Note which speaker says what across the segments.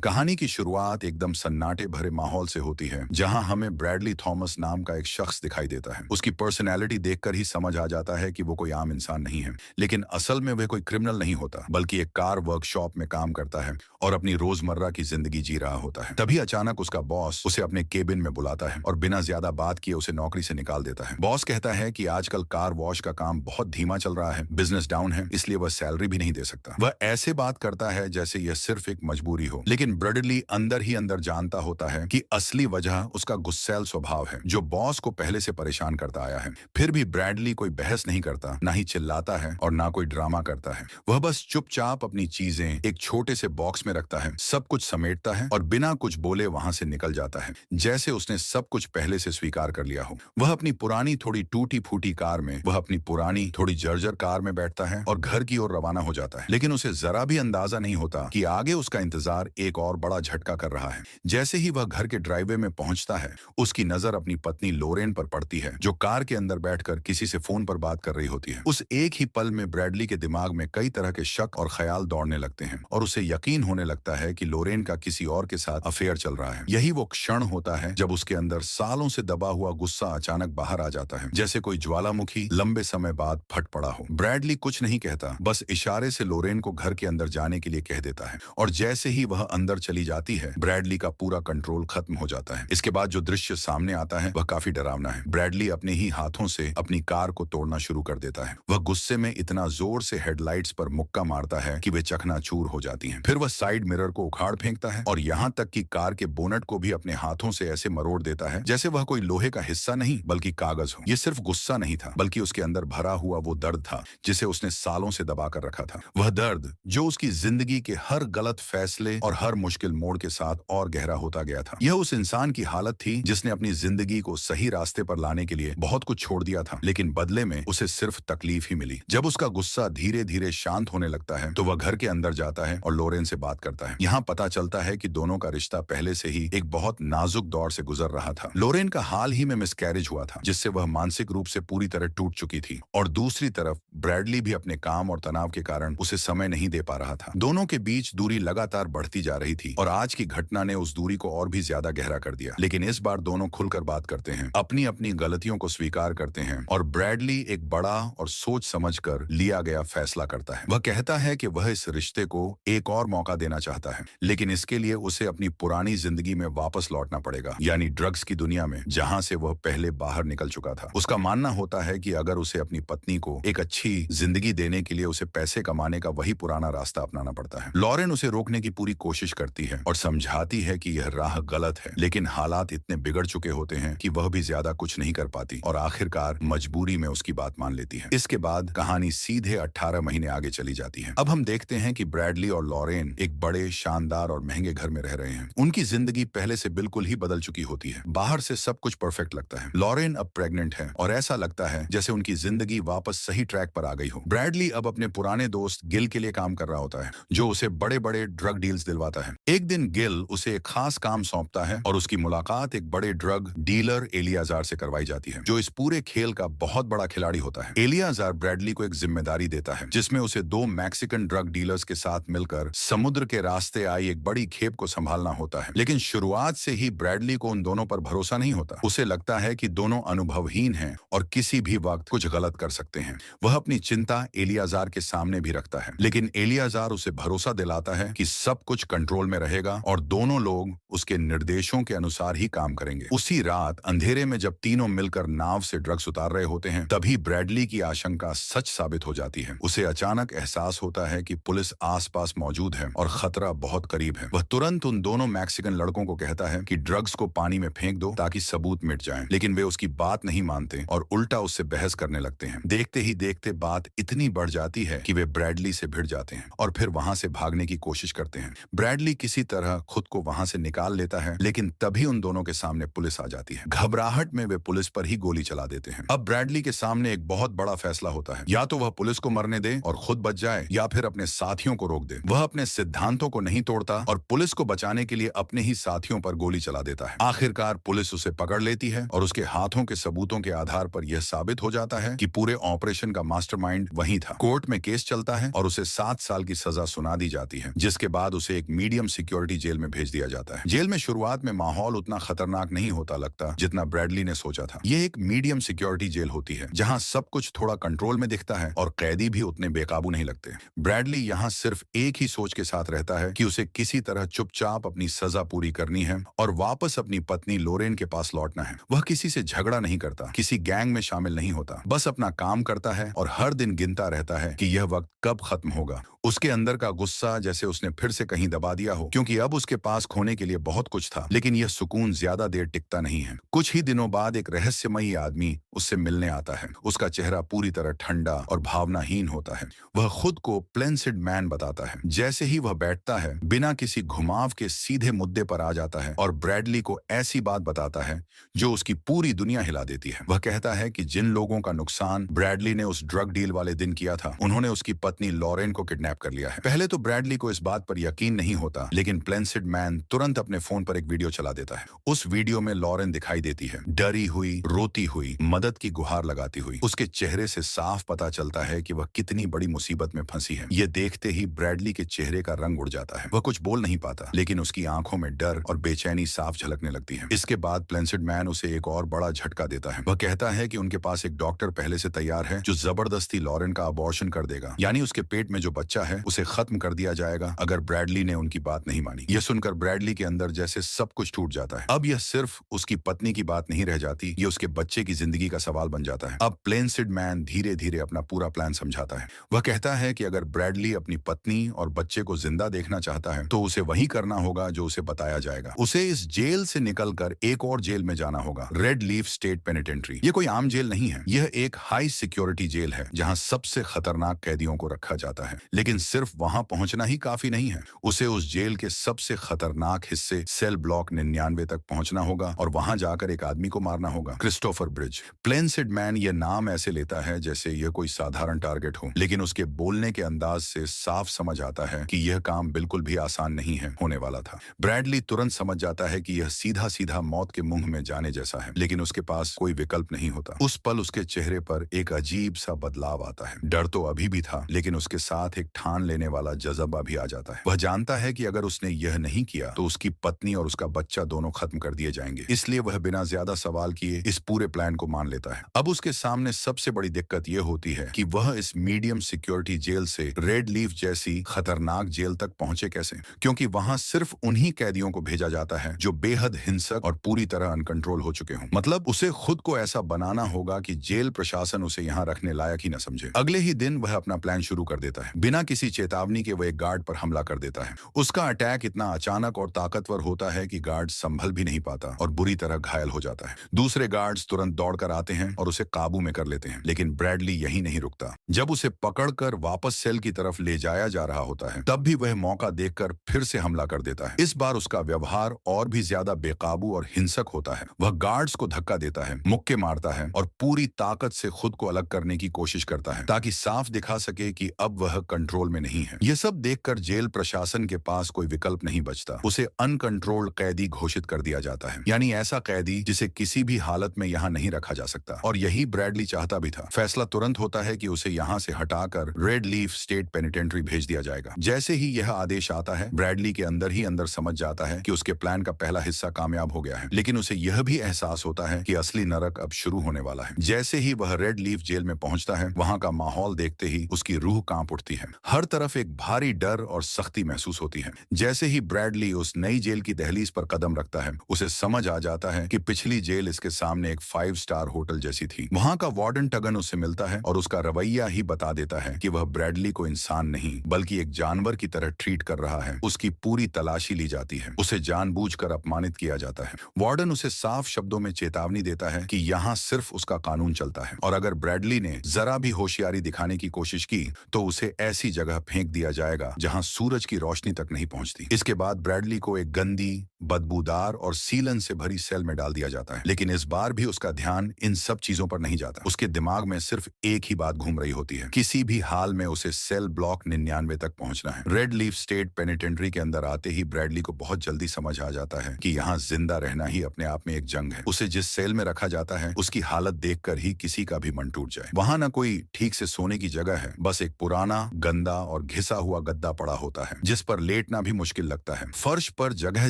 Speaker 1: कहानी की शुरुआत एकदम सन्नाटे भरे माहौल से होती है, जहां हमें ब्रैडली थॉमस नाम का एक शख्स दिखाई देता है। उसकी पर्सनैलिटी देखकर ही समझ आ जाता है कि वो कोई आम इंसान नहीं है, लेकिन असल में वह कोई क्रिमिनल नहीं होता, बल्कि एक कार वर्कशॉप में काम करता है और अपनी रोजमर्रा की जिंदगी जी रहा होता है। तभी अचानक उसका बॉस उसे अपने केबिन में बुलाता है और बिना ज्यादा बात किए उसे नौकरी से निकाल देता है। बॉस कहता है कि आजकल कार वॉश का काम बहुत धीमा चल रहा है, बिजनेस डाउन है, इसलिए वह सैलरी भी नहीं दे सकता। वह ऐसे बात करता है जैसे यह सिर्फ एक मजबूरी हो, लेकिन ब्रैडली अंदर ही अंदर जानता होता है कि असली वजह उसका गुस्सैल स्वभाव है, जो बॉस को पहले से परेशान करता आया है। फिर भी ब्रैडली कोई बहस नहीं करता, ना ही चिल्लाता है और ना कोई ड्रामा करता है। वह बस चुपचाप अपनी चीजें एक छोटे से बॉक्स में रखता है, सब कुछ समेटता है और बिना कुछ बोले वहां से निकल जाता है, जैसे उसने सब कुछ पहले से स्वीकार कर लिया हो। वह अपनी पुरानी थोड़ी टूटी फूटी कार में वह अपनी पुरानी थोड़ी जर्जर कार में बैठता है और घर की ओर रवाना हो जाता है। लेकिन उसे जरा भी अंदाजा नहीं होता कि आगे उसका इंतजार एक और बड़ा झटका कर रहा है। जैसे ही वह घर के ड्राइववे में पहुंचता है, उसकी नजर अपनी पत्नी लोरेन पर पड़ती है, जो कार के अंदर बैठकर किसी से फोन पर बात कर रही होती है। उस एक ही पल में ब्रैडली के दिमाग में कई तरह के शक और ख्याल दौड़ने लगते हैं और उसे यकीन होने लगता है कि लोरेन का किसी और के साथ अफेयर चल रहा है। यही वो क्षण होता है जब उसके अंदर सालों से दबा हुआ गुस्सा अचानक बाहर आ जाता है, जैसे कोई ज्वालामुखी लंबे समय बाद फट पड़ा हो। ब्रैडली कुछ नहीं कहता, बस इशारे से लोरेन को घर के अंदर जाने के लिए कह देता है और जैसे ही वह अंदर चली जाती है, ब्रैडली का पूरा कंट्रोल खत्म हो जाता है। इसके बाद जो दृश्य सामने आता है वह काफी डरावना है। ब्रैडली अपने ही हाथों से अपनी कार को तोड़ना शुरू कर देता है। वह गुस्से में इतना जोर से हेडलाइट्स पर मुक्का मारता है कि वे चकनाचूर हो जाती हैं। फिर वह साइड मिरर को उखाड़ फेंकता है और यहाँ तक कि कार के बोनट को भी अपने हाथों से ऐसे मरोड़ देता है जैसे वह कोई लोहे का हिस्सा नहीं बल्कि कागज हो। यह सिर्फ गुस्सा नहीं था, बल्कि उसके अंदर भरा हुआ वो दर्द था जिसे उसने सालों से दबा कर रखा था। वह दर्द जो उसकी जिंदगी के हर गलत फैसले और हर मुश्किल मोड़ के साथ और गहरा होता गया था। यह उस इंसान की हालत थी जिसने अपनी जिंदगी को सही रास्ते पर लाने के लिए बहुत कुछ छोड़ दिया था, लेकिन बदले में उसे सिर्फ तकलीफ ही मिली। जब उसका गुस्सा धीरे धीरे शांत होने लगता है, तो वह घर के अंदर जाता है और लोरेन से बात करता है। यहाँ पता चलता है कि दोनों का रिश्ता पहले से ही एक बहुत नाजुक दौर से गुजर रहा था। लोरेन का हाल ही में मिसकैरेज हुआ था, जिससे वह मानसिक रूप से पूरी तरह टूट चुकी थी, और दूसरी तरफ ब्रैडली भी अपने काम और तनाव के कारण उसे समय नहीं दे पा रहा था। दोनों के बीच दूरी लगातार बढ़ती जा रही थी और आज की घटना ने उस दूरी को और भी ज्यादा गहरा कर दिया। लेकिन इस बार दोनों खुलकर बात करते हैं, अपनी अपनी गलतियों को स्वीकार करते हैं और ब्रैडली एक बड़ा और सोच समझकर लिया गया फैसला करता है। वह कहता है कि वह इस रिश्ते को एक और मौका देना चाहता है, लेकिन इसके लिए उसे अपनी पुरानी जिंदगी में वापस लौटना पड़ेगा, यानी ड्रग्स की दुनिया में, जहां से वह पहले बाहर निकल चुका था। उसका मानना होता है कि अगर उसे अपनी पत्नी को एक अच्छी जिंदगी देने के लिए उसे पैसे कमाने का वही पुराना रास्ता अपनाना पड़ता है। लॉरेन उसे रोकने की पूरी कोशिश करती है और समझाती है कि यह राह गलत है, लेकिन हालात इतने बिगड़ चुके होते हैं कि वह भी ज्यादा कुछ नहीं कर पाती और आखिरकार मजबूरी में उसकी बात मान लेती है। इसके बाद कहानी सीधे 18 महीने आगे चली जाती है। अब हम देखते हैं कि ब्रैडली और लॉरेन एक बड़े, शानदार और महंगे घर में रह रहे हैं। उनकी जिंदगी पहले से बिल्कुल ही बदल चुकी होती है। बाहर से सब कुछ परफेक्ट लगता है। लॉरेन अब प्रेग्नेंट है और ऐसा लगता है जैसे उनकी जिंदगी वापस सही ट्रैक पर आ गई हो। ब्रैडली अब अपने पुराने दोस्त गिल के लिए काम कर रहा होता है, जो उसे बड़े बड़े ड्रग डील्स दिलवाता है। एक दिन गिल उसे एक खास काम सौंपता है और उसकी मुलाकात एक बड़े ड्रग डीलर एलियाजार से करवाई जाती है, जो इस पूरे खेल का बहुत बड़ा खिलाड़ी होता है। एलियाजार ब्रैडली को एक जिम्मेदारी देता है, जिसमें उसे 2 मैक्सिकन ड्रग डीलर्स के साथ मिलकर समुद्र के रास्ते आई एक बड़ी खेप को संभालना होता है। लेकिन शुरुआत से ही ब्रैडली को उन दोनों पर भरोसा नहीं होता। उसे लगता है कि दोनों अनुभवहीन हैं और किसी भी वक्त कुछ गलत कर सकते हैं। वह अपनी चिंता एलियाजार के सामने भी रखता है, लेकिन एलियाजार उसे भरोसा दिलाता है कि सब कुछ कंट्रोल में रहेगा और दोनों लोग उसके निर्देशों के अनुसार ही काम करेंगे। उसी रात अंधेरे में जब तीनों मिलकर नाव से ड्रग्स उतार रहे होते हैं, तभी ब्रैडली की आशंका सच साबित हो जाती है। उसे अचानक एहसास होता है कि पुलिस आसपास मौजूद है और खतरा बहुत करीब है। वह तुरंत उन दोनों मैक्सिकन लड़कों को कहता है कि ड्रग्स को पानी में फेंक दो ताकि सबूत मिट जाएं, लेकिन वे उसकी बात नहीं मानते और उल्टा उससे बहस करने लगते हैं। देखते ही देखते बात इतनी बढ़ जाती है कि वे ब्रैडली से भिड़ जाते हैं और फिर वहां से भागने की कोशिश करते हैं। ब्रैडली किसी तरह खुद को वहां से निकाल लेता है, लेकिन तभी उन दोनों के सामने पुलिस आ जाती है। घबराहट में वे पुलिस पर ही गोली चला देते हैं। अब ब्रैडली के सामने एक बहुत बड़ा फैसला होता है, या तो वह पुलिस को मरने दे और खुद बच जाए, या फिर अपने साथियों को रोक दे। वह अपने सिद्धांतों को नहीं तोड़ता और पुलिस को बचाने के लिए अपने ही साथियों पर गोली चला देता है। आखिरकार पुलिस उसे पकड़ लेती है और उसके हाथों के सबूतों के आधार पर यह साबित हो जाता है कि पूरे ऑपरेशन का मास्टरमाइंड वही था। कोर्ट में केस चलता है और उसे 7 साल की सजा सुना दी जाती है, जिसके बाद उसे एक मीडिया मीडियम सिक्योरिटी जेल में भेज दिया जाता है। जेल में शुरुआत में माहौल उतना खतरनाक नहीं होता लगता जितना ब्रैडली ने सोचा था। यह एक मीडियम सिक्योरिटी जेल होती है जहां सब कुछ थोड़ा कंट्रोल में दिखता है और कैदी भी उतने बेकाबू नहीं लगते। ब्रैडली यहाँ सिर्फ एक ही सोच के साथ रहता है कि उसे किसी तरह चुपचाप अपनी सजा पूरी करनी है और वापस अपनी पत्नी लोरेन के पास लौटना है। वह किसी से झगड़ा नहीं करता, किसी गैंग में शामिल नहीं होता, बस अपना काम करता है और हर दिन गिनता रहता है कि यह वक्त कब खत्म होगा। उसके अंदर का गुस्सा जैसे उसने फिर से कहीं दबा दिया हो, क्योंकि अब उसके पास खोने के लिए बहुत कुछ था, लेकिन यह सुकून ज्यादा देर टिकता नहीं है। कुछ ही दिनों बाद एक रहस्यमयी आदमी उससे मिलने आता है। उसका चेहरा पूरी तरह ठंडा और भावनाहीन होता है। वह खुद को प्लेंसिड मैन बताता है। जैसे ही वह बैठता है, बिना किसी घुमाव के सीधे मुद्दे पर आ जाता है और ब्रैडली को ऐसी बात बताता है जो उसकी पूरी दुनिया हिला देती है। वह कहता है कि जिन लोगों का नुकसान ब्रैडली ने उस ड्रग डील वाले दिन किया था, उन्होंने उसकी पत्नी लॉरेन को किडनैप कर लिया है। पहले तो ब्रैडली को इस बात पर यकीन नहीं होता, लेकिन प्लेंसिड मैन तुरंत अपने फोन पर एक वीडियो चला देता है। उस वीडियो में लॉरेन दिखाई देती है, डरी हुई, रोती हुई, मदद की गुहार लगाती हुई। उसके चेहरे से साफ पता चलता है कि वह कितनी बड़ी मुसीबत में फंसी है। यह देखते ही ब्रैडली के चेहरे का रंग उड़ जाता है। वह कुछ बोल नहीं पाता, लेकिन उसकी आंखों में डर और बेचैनी साफ झलकने लगती है। इसके बाद प्लेंसिड मैन उसे एक और बड़ा झटका देता है। वह कहता है कि उनके पास एक डॉक्टर पहले से तैयार है जो जबरदस्ती लॉरेन का अबॉर्शन कर देगा, यानी उसके पेट में जो बच्चा है उसे खत्म कर दिया जाएगा अगर ब्रैडली ने उनकी बात नहीं मानी। यह सुनकर ब्रैडली के अंदर जैसे सब कुछ टूट जाता है। अब यह सिर्फ उसकी पत्नी की बात नहीं रह जाती, ये उसके बच्चे की जिंदगी का सवाल बन जाता है। अब प्लेंसिड मैन धीरे धीरे अपना पूरा प्लान समझाता है। वह कहता है कि अगर ब्रैडली अपनी पत्नी और बच्चे को जिंदा देखना चाहता है तो उसे वही करना होगा जो उसे बताया जाएगा। उसे इस जेल से निकलकर एक और जेल में जाना होगा, रेड लीफ स्टेट पेनिटेंट्री। यह कोई आम जेल नहीं है, यह एक हाई सिक्योरिटी जेल है जहां सबसे खतरनाक कैदियों को रखा जाता है। लेकिन सिर्फ वहां पहुंचना ही काफी नहीं है, उसे उस जेल के सबसे खतरनाक हिस्से सेल ब्लॉक 99 तक पहुंचना होगा और वहां जाकर एक आदमी को मारना होगा, क्रिस्टोफर ब्रिज। प्लेंसिड मैन यह नाम ऐसे लेता है जैसे यह कोई साधारण टारगेट हो, लेकिन उसके बोलने के अंदाज से साफ समझ आता है कि यह काम बिल्कुल भी आसान नहीं है होने वाला था। ब्रैडली तुरंत समझ जाता है कि यह सीधा सीधा मौत के मुंह में जाने जैसा है, लेकिन उसके पास कोई विकल्प नहीं होता। उस पल उसके चेहरे पर एक अजीब सा बदलाव आता है। डर तो अभी भी था, लेकिन उसके साथ एक ठान लेने वाला जज्बा भी आ जाता है। वह जानता है कि अगर उसने यह नहीं किया तो उसकी पत्नी और उसका बच्चा दोनों खत्म कर दिए जाएंगे। इसलिए वह बिना ज्यादा सवाल किए इस पूरे प्लान को मान लेता है। अब उसके सामने सबसे बड़ी दिक्कत यह होती है कि वह इस मीडियम सिक्योरिटी जेल से रेड लीफ जैसी खतरनाक जेल तक पहुंचे कैसे, क्योंकि वहां सिर्फ उन्हीं कैदियों को भेजा जाता है जो बेहद हिंसक और पूरी तरह अनकंट्रोल हो चुके हों। मतलब उसे खुद को ऐसा बनाना होगा कि जेल प्रशासन उसे यहाँ रखने लायक ही न समझे। अगले ही दिन वह अपना प्लान शुरू कर देता है। बिना किसी चेतावनी के वह एक गार्ड पर हमला कर देता है। उसका अटैक इतना अचानक और ताकतवर होता है कि गार्ड संभल भी नहीं पाता और बुरी तरह घायल हो जाता है। दूसरे गार्ड्स तुरंत दौड़कर आते हैं और उसे काबू में कर लेते हैं, लेकिन ब्रैडली यही नहीं रुकता। जब उसे पकड़कर वापस सेल की तरफ ले जाया जा रहा होता है, तब भी वह मौका देखकर फिर से हमला कर देता है। इस बार उसका व्यवहार और भी ज्यादा बेकाबू और हिंसक होता है। वह गार्ड्स को धक्का देता है, मुक्के मारता है और पूरी ताकत से खुद को अलग करने की कोशिश करता है ताकि साफ दिखा सके कि अब वह कंट्रोल में नहीं है। यह सब देखकर जेल प्रशासन के पास कोई विकल्प नहीं बचता। उसे अनकंट्रोल्ड कैदी घोषित कर दिया जाता है, यानी ऐसा कैदी जिसे किसी भी हालत में यहाँ नहीं रखा जा सकता। और यही ब्रैडली चाहता भी था। फैसला तुरंत होता है कि उसे यहाँ से हटाकर रेड लीफ स्टेट पेनिटेंट्री भेज दिया जाएगा। जैसे ही यह आदेश आता है, ब्रैडली के अंदर ही अंदर समझ जाता है कि उसके प्लान का पहला हिस्सा कामयाब हो गया है, लेकिन उसे यह भी एहसास होता है कि असली नरक अब शुरू होने वाला है। जैसे ही वह रेड लीफ जेल में पहुंचता है, वहां का माहौल देखते ही उसकी रूह कांप उठती है। हर तरफ एक भारी डर और सख्ती महसूस होती है। जैसे ही ब्रैडली उस नई जेल की दहलीज पर कदम रखता है, उसे समझ आ जाता है कि पिछली जेल इसके सामने एक 5 स्टार होटल जैसी थी। वहां का वार्डन टगन उससे मिलता है और उसका रवैया ही बता देता है कि वह ब्रैडली को इंसान नहीं बल्कि एक जानवर की तरह ट्रीट कर रहा है। उसकी पूरी तलाशी ली जाती है, उसे जानबूझकर अपमानित किया जाता है। वार्डन उसे साफ शब्दों में चेतावनी देता है कि यहाँ सिर्फ उसका कानून चलता है और अगर ब्रैडली ने जरा भी होशियारी दिखाने की कोशिश की तो उसे ऐसी जगह फेंक दिया जाएगा जहां सूरज की रोशनी तक नहीं पहुंचती। इसके बाद ब्रैडली को एक गंदी बदबूदार और सीलन से भरी सेल में डाल दिया जाता है। लेकिन इस बार भी उसका ध्यान इन सब चीजों पर नहीं जाता। उसके दिमाग में सिर्फ एक ही बात घूम रही होती है, किसी भी हाल में उसे सेल ब्लॉक 99 तक पहुंचना है। रेड लीफ स्टेट पेनिटेंट्री के अंदर आते ही ब्रैडली को बहुत जल्दी समझ आ जाता है कि यहाँ जिंदा रहना ही अपने आप में एक जंग है। उसे जिस सेल में रखा जाता है उसकी हालत देखकर ही किसी का भी मन टूट जाए। वहां न कोई ठीक से सोने की जगह है, बस एक पुराना, गंदा और घिसा हुआ गद्दा पड़ा होता है जिस पर लेटना भी मुश्किल लगता है। फर्श पर जगह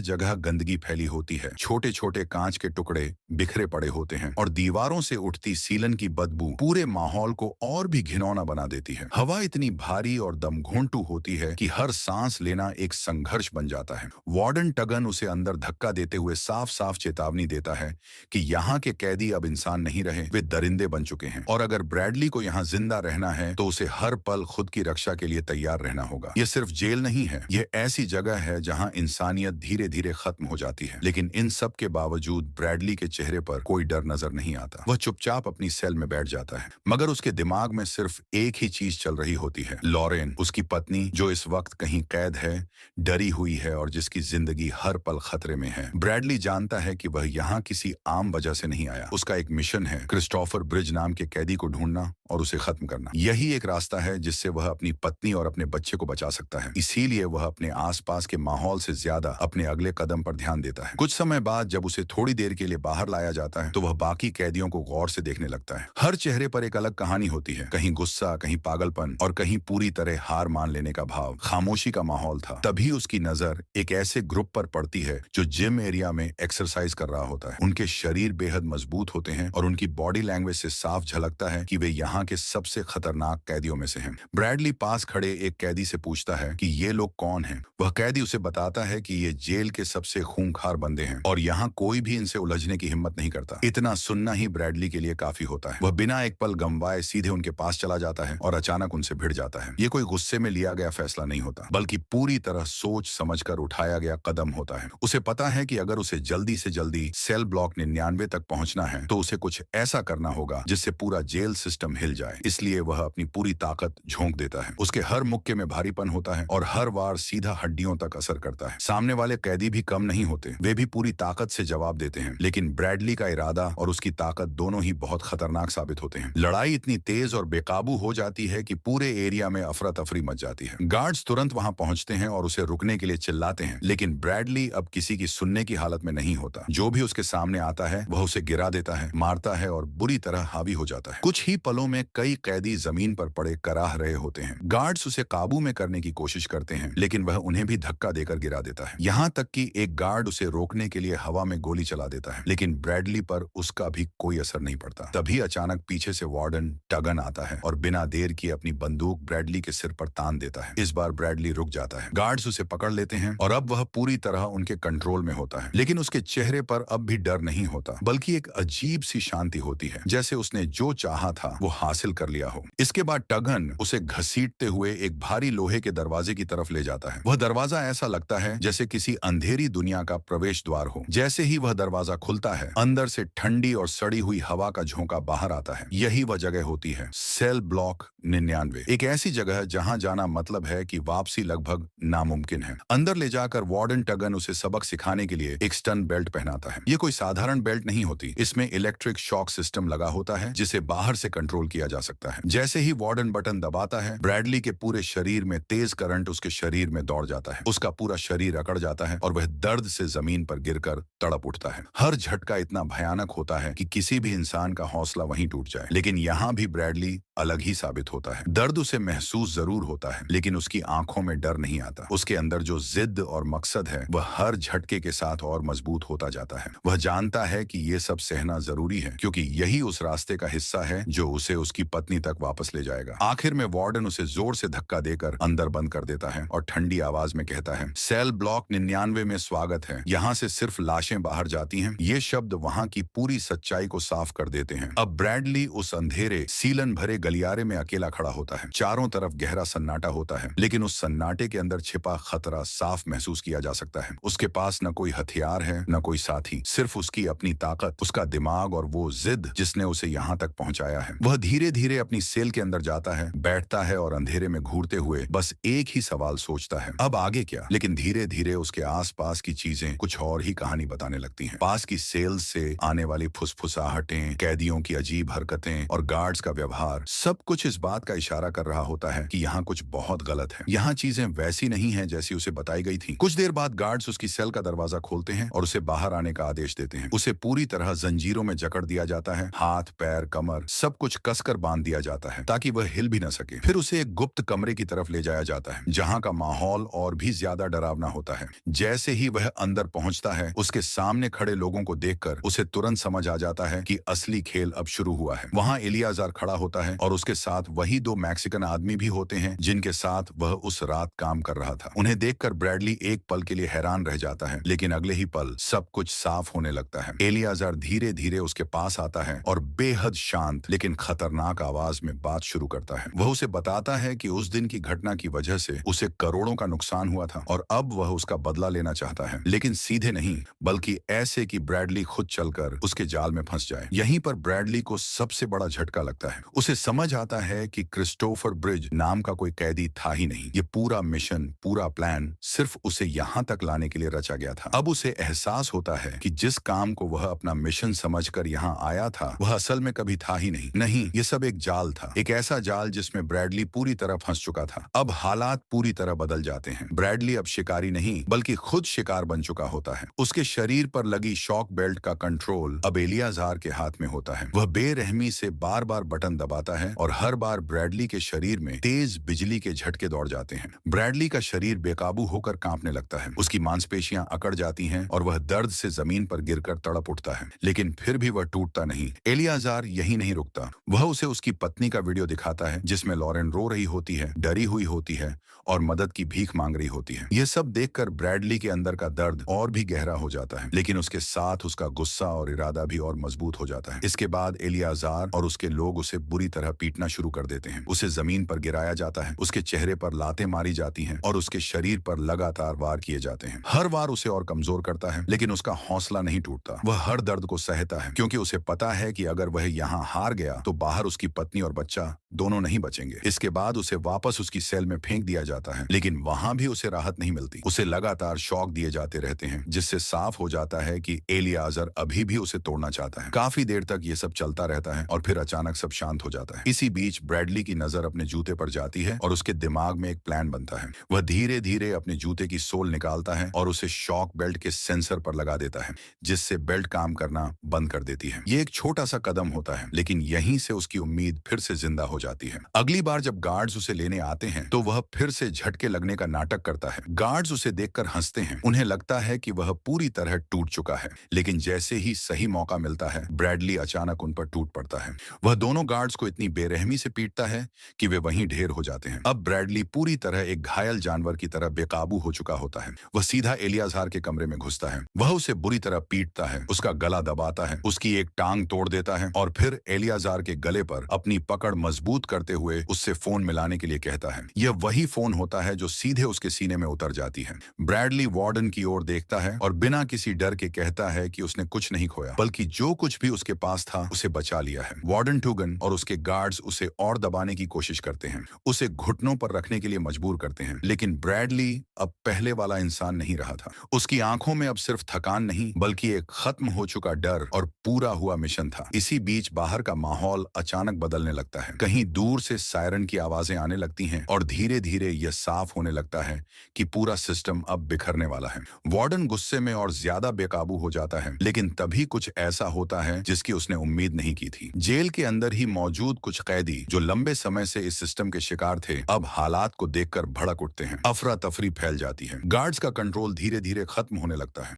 Speaker 1: जगह गंदगी फैली होती है, छोटे छोटे कांच के टुकड़े बिखरे पड़े होते हैं और दीवारों से उठती सीलन की बदबू पूरे माहौल को और भी घिनौना बना देती है। हवा इतनी भारी और दमघोंटू होती है कि हर सांस लेना एक संघर्ष बन जाता है। वार्डन टगन उसे अंदर धक्का देते हुए साफ साफ चेतावनी देता है कि यहाँ के कैदी अब इंसान नहीं रहे, वे दरिंदे बन चुके हैं और अगर ब्रैडली को यहाँ जिंदा रहना है तो उसे हर पल खुद की रक्षा के लिए तैयार रहना होगा। यह सिर्फ जेल नहीं है, यह ऐसी जगह है जहाँ इंसानियत धीरे धीरे खत्म हो जाती है। लेकिन इन सब के बावजूद ब्रैडली के चेहरे पर कोई डर नजर नहीं आता। वह चुपचाप अपनी सेल में बैठ जाता है, मगर उसके दिमाग में सिर्फ एक ही चीज चल रही होती है, लॉरेन, उसकी पत्नी, जो इस वक्त कहीं कैद है, डरी हुई है और जिसकी जिंदगी हर पल खतरे में है। ब्रैडली जानता है कि वह यहाँ किसी आम वजह से नहीं आया। उसका एक मिशन है, क्रिस्टोफर ब्रिज नाम के कैदी को ढूंढना और उसे खत्म करना। यही एक रास्ता है जिससे वह अपनी पत्नी और अपने बच्चे को बचा सकता है। इसीलिए वह अपने आसपास के माहौल से ज्यादा अपने अगले कदम पर ध्यान देता है। कुछ समय बाद जब उसे थोड़ी देर के लिए बाहर लाया जाता है तो वह बाकी कैदियों को गौर से देखने लगता है। हर चेहरे पर एक अलग कहानी होती है, कहीं गुस्सा, कहीं पागलपन और कहीं पूरी तरह हार मान लेने का भाव। खामोशी का माहौल था। तभी उसकी नजर एक ऐसे ग्रुप पर पड़ती है जो जिम एरिया में एक्सरसाइज कर रहा होता है। उनके शरीर बेहद मजबूत होते हैं और उनकी बॉडी लैंग्वेज से साफ झलकता है कि वे यहाँ के सबसे खतरनाक कैदियों में से हैं। ब्रैडली पास खड़े एक कैदी से पूछता है कि ये लोग कौन हैं। वह कैदी उसे बताता है कि ये जेल के सबसे खूंखार बंदे हैं और यहाँ कोई भी इनसे उलझने की हिम्मत नहीं करता। इतना सुनना ही ब्रैडली के लिए काफी होता है। वह बिना एक पल गंवाए सीधे उनके पास चला जाता है और अचानक उनसे भिड़ जाता है। ये कोई गुस्से में लिया गया फैसला नहीं होता, बल्कि पूरी तरह सोच समझकर उठाया गया कदम होता है। उसे पता है कि अगर उसे जल्दी से जल्दी सेल ब्लॉक 99 तक पहुंचना है तो उसे कुछ ऐसा करना होगा जिससे पूरा जेल सिस्टम हिल जाए। इसलिए वह अपनी पूरी ताकत झोंक देता है। उसके हर मुक्के में भारीपन होता है और हर वार सीधा हड्डियों तक असर करता है। सामने वाले कैदी भी कम नहीं होते, वे भी पूरी ताकत से जवाब देते हैं। लेकिन ब्रैडली का इरादा और उसकी ताकत दोनों ही बहुत खतरनाक साबित होते हैं। लड़ाई इतनी तेज और बेकाबू हो जाती है कि पूरे एरिया में अफरा तफरी मच जाती है। गार्ड्स तुरंत वहां पहुंचते हैं और उसे रुकने के लिए चिल्लाते हैं, लेकिन ब्रैडली अब किसी की सुनने की हालत में नहीं होता। जो भी उसके सामने आता है वह उसे गिरा देता है, मारता है और बुरी तरह हावी हो जाता है। कुछ ही पलों में कई कैदी जमीन पर पड़े कराह रहे होते हैं। गार्ड्स उसे काबू में करने की कोशिश करते हैं, लेकिन वह उन्हें भी धक्का देकर गिरा देता है। यहाँ तक कि एक गार्ड उसे रोकने के लिए हवा में गोली चला देता है, लेकिन ब्रैडली पर उसका भी कोई असर नहीं पड़ता। तभी अचानक पीछे से वार्डन टगन आता है और बिना देर किए अपनी बंदूक ब्रैडली के सिर पर तान देता है। इस बार ब्रैडली रुक जाता है। गार्ड्स उसे पकड़ लेते हैं और अब वह पूरी तरह उनके कंट्रोल में होता है। लेकिन उसके चेहरे पर अब भी डर नहीं होता, बल्कि एक अजीब सी शांति होती है, जैसे उसने जो चाहा था वो हासिल कर लिया हो। इसके बाद टगन उसे घसीटते हुए एक भारी लोहे के दरवाजे की तरफ ले जाता है। वह दरवाजा ऐसा लगता है जैसे किसी अंधेरी दुनिया का प्रवेश द्वार हो। जैसे ही वह दरवाजा खुलता है, अंदर से ठंडी और सड़ी हुई हवा का झोंका बाहर आता है। यही वह जगह होती है, सेल ब्लॉक 99। एक ऐसी जगह जहां जाना मतलब है कि वापसी लगभग नामुमकिन है। अंदर ले जाकर वार्डन टगन उसे सबक सिखाने के लिए एक स्टन बेल्ट पहनाता है। ये कोई साधारण बेल्ट नहीं होती, इसमें इलेक्ट्रिक शॉक सिस्टम लगा होता है जिसे बाहर से कंट्रोल किया जा सकता है। जैसे ही वार्डन बटन दबाता है, ब्रैडली के पूरे शरीर में तेज करंट उसके शरीर में दौड़ जाता है। उसका पूरा शरीर अकड़ जाता है और वह दर्द से जमीन पर गिरकर तड़प उठता है। हर झटका इतना भयानक होता है कि किसी भी इंसान का हौसला वहीं टूट जाए। लेकिन यहाँ भी ब्रैडली अलग ही साबित होता है। दर्द उसे महसूस जरूर होता है, लेकिन उसकी आंखों में डर नहीं आता। उसके अंदर जो जिद और मकसद है वह हर झटके के साथ और मजबूत होता जाता है। वह जानता है कि ये सब सहना जरूरी है, क्योंकि यही उस रास्ते का हिस्सा है जो उसे उसकी पत्नी तक वापस ले जाएगा। आखिर में वार्डन उसे जोर से धक्का देकर अंदर बंद कर देता है और ठंडी आवाज में कहता है, सेल ब्लॉक 99 में स्वागत है। यहाँ से सिर्फ लाशें बाहर जाती हैं। ये शब्द वहाँ की पूरी सच्चाई को साफ कर देते हैं। अब ब्रैडली उस अंधेरे सीलन भरे गलियारे में अकेला खड़ा होता है। चारों तरफ गहरा सन्नाटा होता है, लेकिन उस सन्नाटे के अंदर छिपा खतरा साफ महसूस किया जा सकता है। उसके पास न कोई हथियार है, न कोई साथी, सिर्फ उसकी अपनी ताकत, उसका दिमाग और वो जिद जिसने उसे यहाँ तक पहुंचाया है। वह धीरे धीरे अपनी सेल के अंदर जाता है, बैठता है और अंधेरे में घूरते हुए बस एक ही सवाल सोचता है, अब आगे क्या। लेकिन धीरे धीरे उसके आसपास पास की चीजें कुछ और ही कहानी बताने लगती हैं। पास की सेल्स से आने वाली फुसफुसाहटें, कैदियों की अजीब हरकतें और गार्ड्स का व्यवहार, सब कुछ इस बात का इशारा कर रहा होता है कि यहाँ कुछ बहुत गलत है। यहाँ चीजें वैसी नहीं है जैसी उसे बताई गई थी। कुछ देर बाद गार्ड्स उसकी सेल का दरवाजा खोलते हैं और उसे बाहर आने का आदेश देते हैं। उसे पूरी तरह जंजीरों में जकड़ दिया जाता है, हाथ पैर कमर सब कुछ कसकर बांध दिया जाता है ताकि वह हिल भी न सके। फिर उसे एक गुप्त कमरे की तरफ ले जाया जाता है जहाँ का माहौल और भी ज्यादा डरावना होता है। जैसे ही वह अंदर पहुंचता है, उसके सामने खड़े लोगों को देखकर उसे तुरंत समझ आ जाता है कि असली खेल अब शुरू हुआ है। वहां एलियाजार खड़ा होता है और उसके साथ वही दो मैक्सिकन आदमी भी होते हैं जिनके साथ वह उस रात काम कर रहा था। उन्हें देखकर ब्रैडली एक पल के लिए हैरान रह जाता है, लेकिन अगले ही पल सब कुछ साफ होने लगता है। एलियाजार धीरे धीरे उसके पास आता है और बेहद शांत लेकिन खतरनाक आवाज में बात शुरू करता है। वह उसे बताता है कि उस दिन की घटना की वजह से उसे करोड़ों का नुकसान हुआ था और अब वह उसका बदला लेना चाहता है, लेकिन सीधे नहीं बल्कि ऐसे कि ब्रैडली खुद चलकर उसके जाल में फंस जाए। यहीं पर ब्रैडली को सबसे बड़ा झटका लगता है। उसे समझ आता है कि क्रिस्टोफर ब्रिज नाम का कोई कैदी था ही नहीं। ये पूरा मिशन, पूरा प्लान सिर्फ उसे यहाँ तक लाने के लिए रचा गया था। अब उसे एहसास होता है कि जिस काम को वह अपना मिशन समझकर यहाँ आया था वह असल में कभी था ही नहीं, ये सब एक जाल था, एक ऐसा जाल जिसमें ब्रैडली पूरी तरह फंस चुका था। अब हालात पूरी तरह बदल जाते हैं। ब्रैडली अब शिकारी नहीं बल्कि खुद शिकार बन चुका होता है। उसके शरीर पर लगी शॉक बेल्ट का कंट्रोल अब एलियाजार के हाथ में होता है। वह बेरहमी से बार बार बटन दबाता है और हर बार ब्रैडली के शरीर में तेज बिजली के झटके दौड़ जाते हैं। ब्रैडली का शरीर बेकाबू होकर कांपने लगता है, उसकी मांसपेशियां अकड़ जाती हैं और वह दर्द से जमीन पर गिरकर तड़प उठता है, लेकिन फिर भी वह टूटता नहीं। एलियाजार यही नहीं रुकता, वह उसे उसकी पत्नी का वीडियो दिखाता है जिसमें लॉरेन रो रही होती है, डरी हुई होती है और मदद की भीख मांग रही होती है। यह सब देखकर ब्रैडली के अंदर का दर्द और भी गहरा हो जाता है, लेकिन उसके साथ उसका गुस्सा और इरादा भी और मजबूत हो जाता है। इसके बाद एलियाजार और उसके लोग उसे बुरी तरह पीटना शुरू कर देते हैं। उसे जमीन पर गिराया जाता है, उसके चेहरे पर लातें मारी जाती हैं और उसके शरीर पर लगातार वार किए जाते हैं। हर वार उसे और कमजोर करता है, लेकिन उसका हौसला नहीं टूटता। वह हर दर्द को सहता है क्योंकि उसे पता है कि अगर वह यहाँ हार गया तो बाहर उसकी पत्नी और बच्चा दोनों नहीं बचेंगे। इसके बाद उसे वापस उसकी सेल में फेंक दिया जाता है, लेकिन वहां भी उसे राहत नहीं मिलती। उसे लगातार शॉक दिए जाते रहते हैं, जिससे साफ हो जाता है कि एलियाजार अभी भी उसे तोड़ना चाहता है। काफी देर तक ये सब चलता रहता है और फिर अचानक सब शांत हो जाता है। इसी बीच ब्रैडली की नजर अपने जूते पर जाती है और उसके दिमाग में एक प्लान बनता है। वह धीरे धीरे अपने जूते की सोल निकालता है और उसे शॉक बेल्ट के सेंसर पर लगा देता है, जिससे बेल्ट काम करना बंद कर देती है। ये एक छोटा सा कदम होता है, लेकिन यहीं से उसकी उम्मीद फिर से जिंदा हो जाती है। अगली बार जब गार्ड्स उसे लेने आते हैं तो वह फिर से झटके लगने का नाटक करता है। गार्ड्स उसे देखकर हंसते हैं, उन्हें लगता है कि वह पूरी तरह टूट चुका है, लेकिन जैसे ही सही मौका मिलता है ब्रैडली अचानक उन पर टूट पड़ता है। वह दोनों गार्ड्स को इतनी बेरहमी से पीटता है कि वे वहीं ढेर हो जाते हैं। अब ब्रैडली पूरी तरह एक घायल जानवर की तरह बेकाबू हो चुका होता है। वह सीधा एलियाजार के कमरे में घुसता है। वह उसे बुरी तरह पीटता है, उसका गला दबाता है, उसकी एक टांग तोड़ देता है और फिर एलियाजार के गले पर अपनी पकड़ मजबूत करते हुए उससे फोन मिलाने के लिए कहता है। यह वही फोन होता है जो सीधे उसके सीने में उतर जाती है। ब्रैडली वार्डन की ओर देखता है और बिना किसी डर के कहता है कि उसने कुछ नहीं खोया, बल्कि जो कुछ भी उसके पास था उसे बचा लिया है। वार्डन टूगन और उसके गार्ड्स उसे और दबाने की कोशिश करते हैं, उसे घुटनों पर रखने के लिए मजबूर करते हैं, लेकिन ब्रैडली अब पहले वाला इंसान नहीं रहा था। उसकी आंखों में अब सिर्फ थकान नहीं बल्कि एक खत्म हो चुका डर और पूरा हुआ मिशन था। इसी बीच बाहर का माहौल अचानक बदलने लगता है। कहीं दूर से सायरन की आवाजें आने लगती हैं और धीरे धीरे यह साफ होने लगता है कि पूरा सिस्टम अब बिखरने वाला है। वार्डन गुस्से में और ज्यादा बेकाबू हो जाता है, लेकिन तभी कुछ ऐसा होता है जिसकी उसने उम्मीद नहीं की थी। जेल के अंदर ही मौजूद कुछ कैदी जो लंबे समय से इस सिस्टम के शिकार थे, अब हालात को देखकर भड़क उठते हैं। अफरा तफरी फैल जाती है। गार्ड्स का कंट्रोल धीरे धीरे खत्म होने लगता है।